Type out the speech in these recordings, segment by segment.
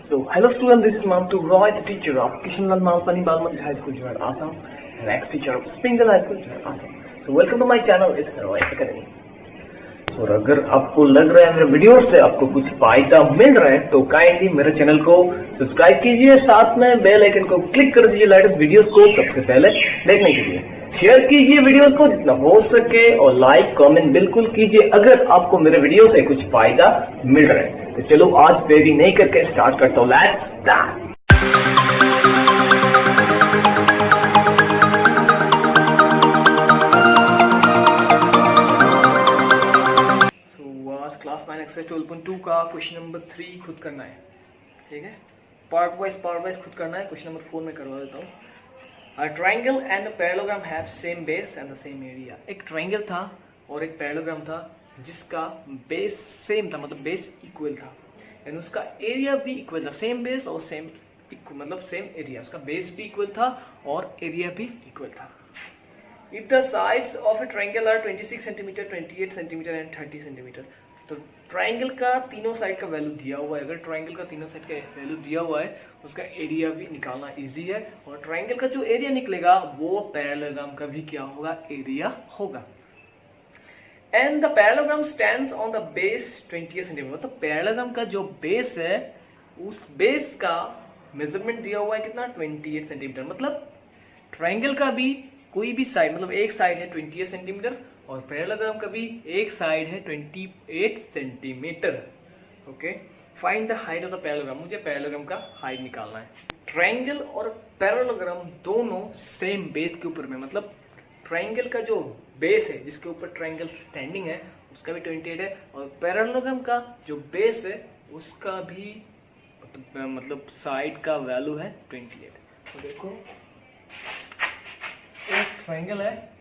So, hello student, this is Mamtu Roy, the teacher of Kishanlal Malpani Balmati High School, Joint Assam, and ex-teacher of Spindle High School, Joint Assam. So, welcome to my channel, it's Roy Academy. और अगर आपको लग रहा है मेरे video से आपको कुछ फायदा मिल रहा है तो काइंडली मेरे चैनल को सब्सक्राइब कीजिए, साथ में बेल आइकन को क्लिक कर दीजिए लेटेस्ट वीडियोस को सबसे पहले देखने के लिए। शेयर कीजिए वीडियोस को जितना हो सके और लाइक कमेंट बिल्कुल कीजिए अगर आपको मेरे वीडियो से कुछ फायदा मिल रहा है। तो चलो आज देरी नहीं करके स्टार्ट करता हूँ। Let's start. क्लास 9 एक्सरसाइज 12.2 का क्वेश्चन नंबर 3 खुद करना है, ठीक है। पार्ट वाइज खुद करना है। क्वेश्चन नंबर 4 में करवा देता हूँ। A triangle and a parallelogram have same base and the same area. एक ट्रायंगल था और एक पैरेललोग्राम था जिसका बेस सेम था, मतलब बेस इक्वल था, एंड उसका एरिया भी इक्वल था। सेम बेस और सेम मतलब सेम एरिया, उसका बेस भी इक्वल था और एरिया भी इक्वल था। If the sides of a triangle are 26 cm, 28 cm and 30 cm, तो ट्रायंगल का तीनों साइड का वैल्यू दिया हुआ है। अगर ट्रायंगल का तीनों साइड का वैल्यू दिया हुआ है उसका एरिया भी निकालना इजी है, और ट्रायंगल का जो एरिया निकलेगा वो पैरेललोग्राम का भी क्या होगा, एरिया होगा। And the parallelogram stands on the base 28 cm, तो पैरेललोग्राम का जो बेस है उस बेस का मेजरमेंट दिया हुआ है कितना, 28 सेंटीमीटर। मतलब ट्रायंगल का भी कोई भी साइड, मतलब एक साइड है 28 सेंटीमीटर और पैरेललोग्राम का भी एक साइड है 28 centimetre. Okay, find the height of the parallelogram. मुझे पैरेललोग्राम का हाइट निकालना है। ट्रायंगल और पैरेललोग्राम दोनों सेम बेस के ऊपर में, मतलब ट्रायंगल का जो बेस है जिसके ऊपर ट्रायंगल स्टैंडिंग है उसका भी 28 है, और पैरेललोग्राम का जो बेस है उसका भी मतलब साइड का वैल्यू है 28। तो देखो, एक ट्रायंगल है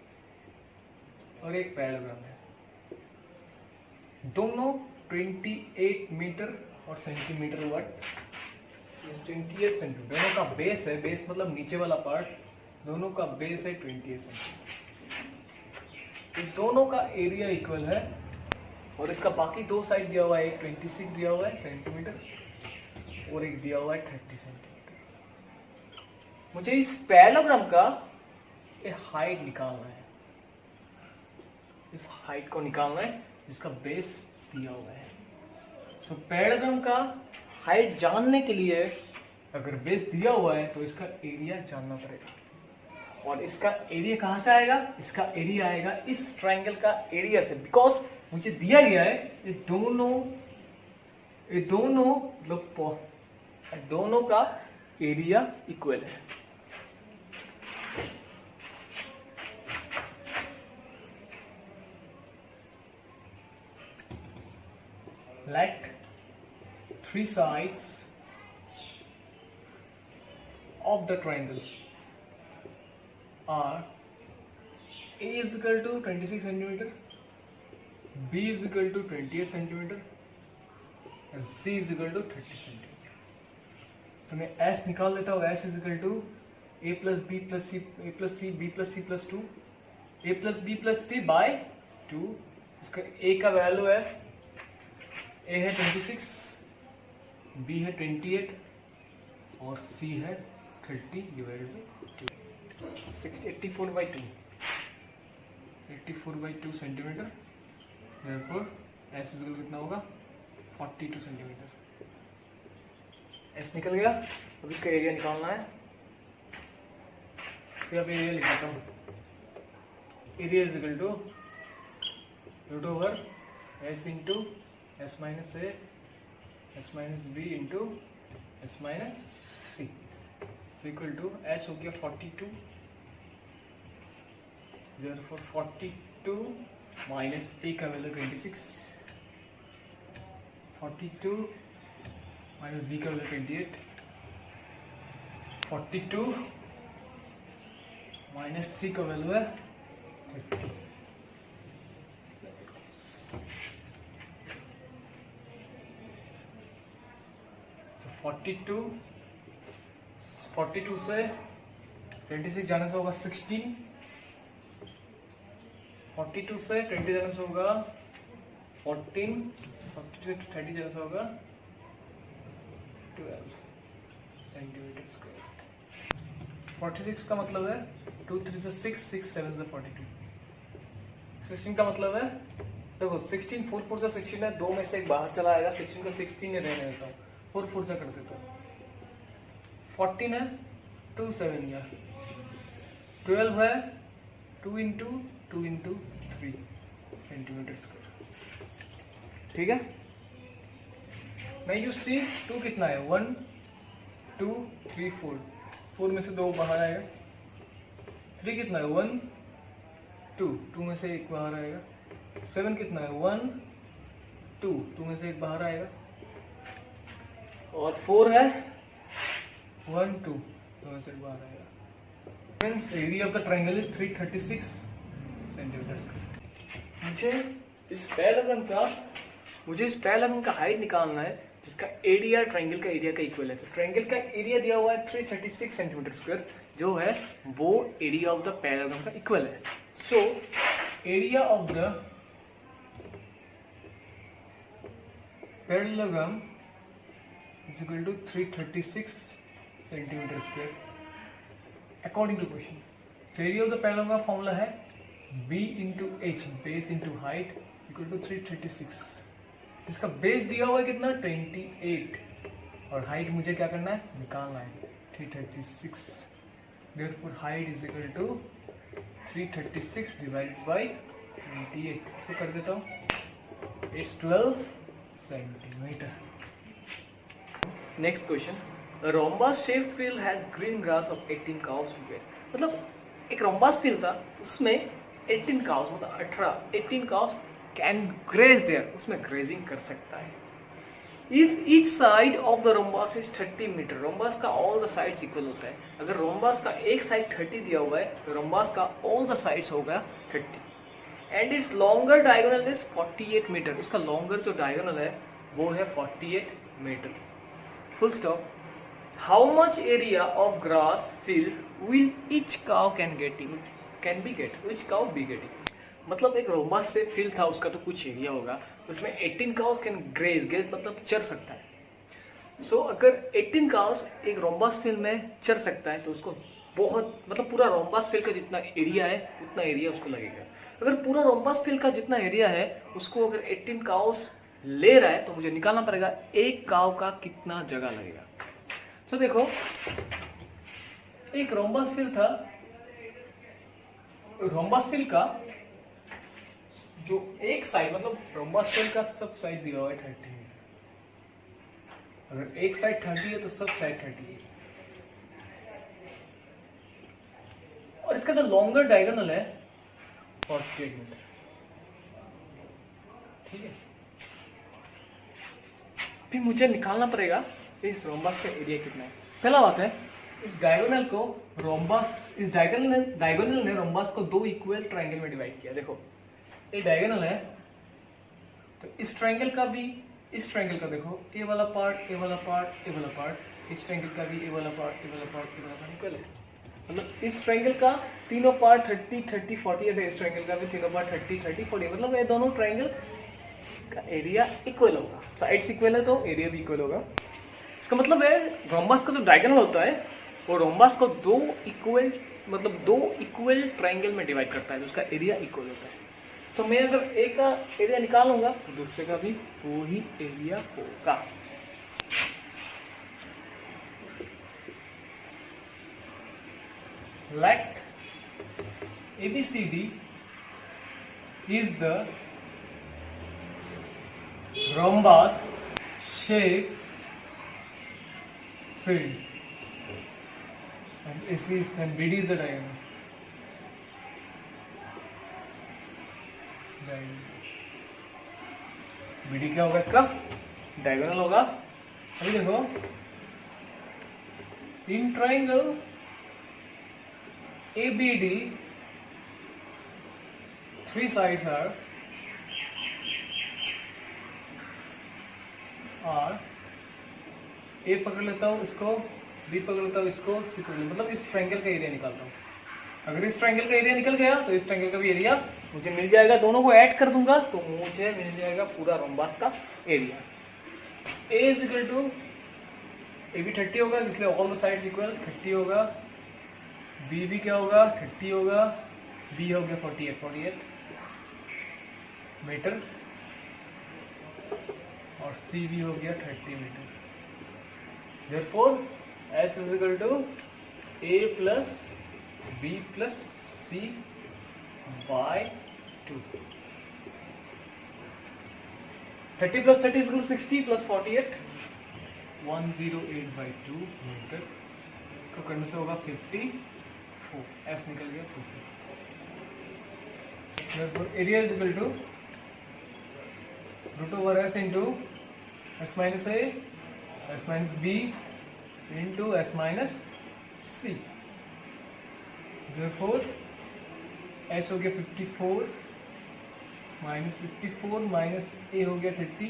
और एक पैरेललोग्राम है, दोनों 28 मीटर और सेंटीमीटर वर्ड, 28 सेंटीमीटर। दोनों का बेस है, बेस मतलब नीचे वाला पार्ट, दोनों का बेस है 28 सेंटीमीटर। इस दोनों का एरिया इक्वल है और इसका बाकी दो साइड दिया हुआ है, एक 26 दिया हुआ है सेंटीमीटर और एक दिया हुआ है 30 सेंटीमीटर। मुझे इस पैरेललोग्राम का हाइट निकालना है, इस हाइट को निकालना है जिसका बेस दिया हुआ है। सो पैरेललोग्राम का हाइट जानने के लिए अगर बेस दिया हुआ है तो इसका एरिया जानना पड़ेगा, और इसका एरिया कहां से आएगा, इसका एरिया आएगा इस ट्रायंगल का एरिया से, बिकॉज मुझे दिया गया है ये दोनों का एरिया इक्वल है। Let three sides of the triangle are A is equal to 26 centimeter, B is equal to 28 centimeter and C is equal to 30 centimeter। तो मैं S निकाल लेता हूँ। S is equal to A plus B plus C, A plus C, B plus C plus 2, A plus B plus C by 2। इसका A का value है, A है 26, B है 28 और C है 30 divided by 2, 84/2 centimetre. therefore S equal कितना होगा, 42 centimetre. S निकल गया। अब इसका एरिया निकालना है। सिर्फ एरिया लिख देता हूँ। Area is equal to root over S into S minus A, S minus B into S minus C, so equal to H हो गया 42, therefore 42 minus A का वैल्यू 26, 42 minus B का वैल्यू 28, 42 minus C का value है 30। So 42 से 26 जाने से होगा 16, 42 से 20 जाने से होगा 14, 42 से 30 जाने से होगा 12 सेंटीमीटर स्क्वायर। 46 का मतलब है 2 3 से 6, 6 7 से 42। 16 का मतलब है, देखो 16 4 4 से 16 है, 2 में से एक बाहर चला आएगा, 16 का 16 रहने देता हूँ, 4 4 से कर देता हूँ। 14 है 2 7 या 12 है 2 इंटू 3 सेंटीमीटर स्क्वायर। ठीक है, मैं यू सी 2 कितना है 1 2 3 4, 4 में से 2 बाहर आएगा। 3 कितना है 1 2, 2 में से एक बाहर आएगा। 7 कितना है 1 2, 2 में से एक बाहर आएगा। और 4 है 1 2, 2 में से एक बाहर आएगा। Friends, area of the triangle is 336 centimetre square. मुझे इस पैरेललोग्राम का हाइट निकालना है जिसका एरिया ट्रायंगल का एरिया का इक्वल है। तो ट्रायंगल का एरिया दिया हुआ है 336 सेंटीमीटर स्क्वायर, जो है वो एरिया ऑफ द पैरेललोग्राम का इक्वल है। So area of the parallelogram is equal to 336 centimetre square according to question. So area of the parallelogram का फॉर्मूला है b into H, base into height equal to 336। इसका base दिया हुआ है कितना 28, और हाइट मुझे क्या करना है निकालना है 336। Therefore height is equal to 336 divided by 28। इसको कर देता हूँ, it's 12 centimetre. Next question, rhombus shape field has green grass of 18 cows to graze. मतलब एक रोम्बस फील्ड था, उसमें 18 काउस मतलब 18 काउस कैन ग्रेज देयर, उसमें ग्रेजिंग कर सकता है। If each side of the rhombus is 30 metre, rhombus का ऑल द साइड्स इक्वल होता है। अगर रोम्बस का एक साइड 30 दिया हुआ है तो रोम्बस का ऑल द साइड्स होगा 30। And its longer diagonal is 48 metre, उसका लॉन्गर जो डायगोनल है वो है 48 metre. Full stop. How much area of grass field will each cow can be get? Which cow be getting? मतलब एक rhombus से field था, उसका तो कुछ एरिया होगा, उसमें 18 काउस कैन ग्रेज मतलब चर सकता है। सो अगर 18 काउस एक रोम्बस फील्ड में चर सकता है तो उसको बहुत मतलब पूरा रोम्बस फील्ड का जितना एरिया है उतना एरिया उसको लगेगा। अगर पूरा रोम्बस फील्ड का जितना एरिया है उसको अगर 18 काउस ले रहा है तो मुझे निकालना पड़ेगा एक काव का कितना जगह लगेगा। तो देखो एक रोम्बस फील्ड था, रोम्बस फील्ड का जो एक साइड मतलब रोम्बस फील्ड का सब साइड दिया हुआ है 30 है। अगर एक साइड 30 है तो सब साइड 30 है। और इसका जो लॉन्गर डायगोनल है 48 मीटर। ठीक है, फिर मुझे निकालना पड़ेगा इस रोम्बस का एरिया कितना है। पहला बात है, इस डायगोनल को रोम्बस, इस डायगोनल ने रोम्बस को 2 इक्वल ट्रायंगल में डिवाइड किया। देखो ये डायगोनल है, तो इस ट्रायंगल का भी इस ट्रायंगल का देखो ए वाला पार्ट, ए वाला पार्ट, ए वाला पार्ट, इस ट्रायंगल का भी ए वाला पार्ट, ए वाला पार्ट, ए वाला पार्ट इक्वल है। मतलब इस ट्रायंगल का तीनों पार्ट 30 30 40 है, इस ट्रायंगल का भी तीनों पार्ट 30 30 40, मतलब ये दोनों ट्रायंगल का एरिया इक्वल होगा। साइड्स इक्वल है तो एरिया भी इक्वल होगा। इसका मतलब है रोम्बस का जो डायगोनल होता है वो रोम्बस को 2 इक्वल ट्रायंगल में डिवाइड करता है, तो उसका एरिया इक्वल होता है। तो मैं अगर एक का एरिया निकालूंगा तो दूसरे का भी वो ही एरिया होगा। Let ABCD is the rhombus shape field and AC is then BD is the diagonal. BD क्या होगा इसका डायगोनल होगा। अभी देखो in triangle ABD 3 sides are A पकड़ लेता हूँ इसको, B पकड़ लेता हूँ इसको, C पकड़ लेता हूँ, मतलब इस ट्रायंगल का एरिया निकालता हूँ। अगर इस ट्रायंगल का एरिया निकल गया तो इस ट्रायंगल का भी एरिया मुझे मिल जाएगा। दोनों को ऐड कर दूंगा तो मुझे मिल जाएगा पूरा रोम्बस का area. A is equal to A भी 30 होगा, इसलिए ऑल द साइड्स इक्वल 30 होगा। बी भी क्या होगा, 30 होगा। बी हो गया 48 मीटर, और सी भी हो गया 30 metre. Therefore, S is equal to A plus B plus C by 2. 30 plus 30 is equal to 60 plus 48, 108 by 2 metre. इसको करने से होगा 54, S निकल गया 54। Therefore, area is equal to root over S into S minus A, S minus B into S minus C। Therefore, S हो गया 54 minus 54 minus A हो गया 30,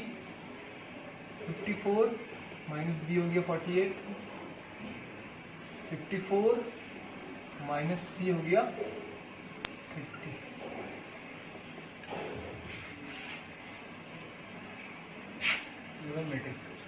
54 माइनस B हो गया 48, 54 माइनस C हो गया 30। Metre square.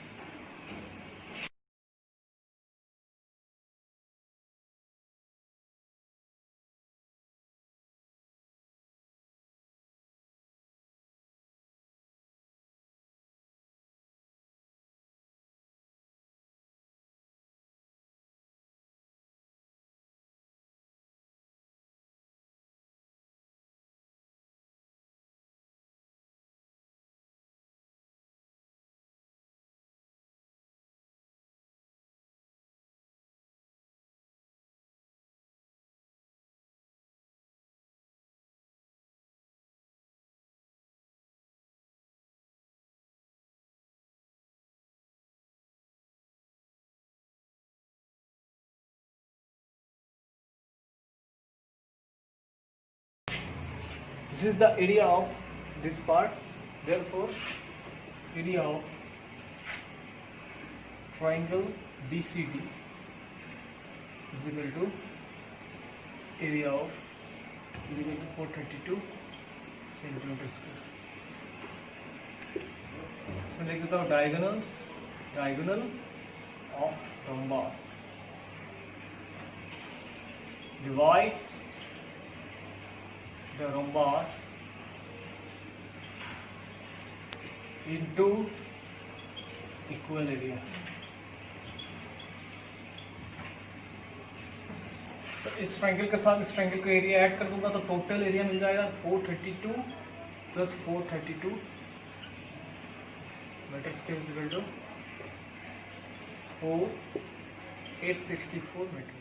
This is the area of this part. Therefore, area of triangle BCD is equal to area of is equal to 432 centimeter square. इसमें देख देता हूँ diagonal of rhombus divides the rhombus into equal area. So इस triangle के साथ इस triangle को area add कर दूंगा तो टोटल एरिया मिल जाएगा 432 plus 432 metre square is equal to 4864 metre.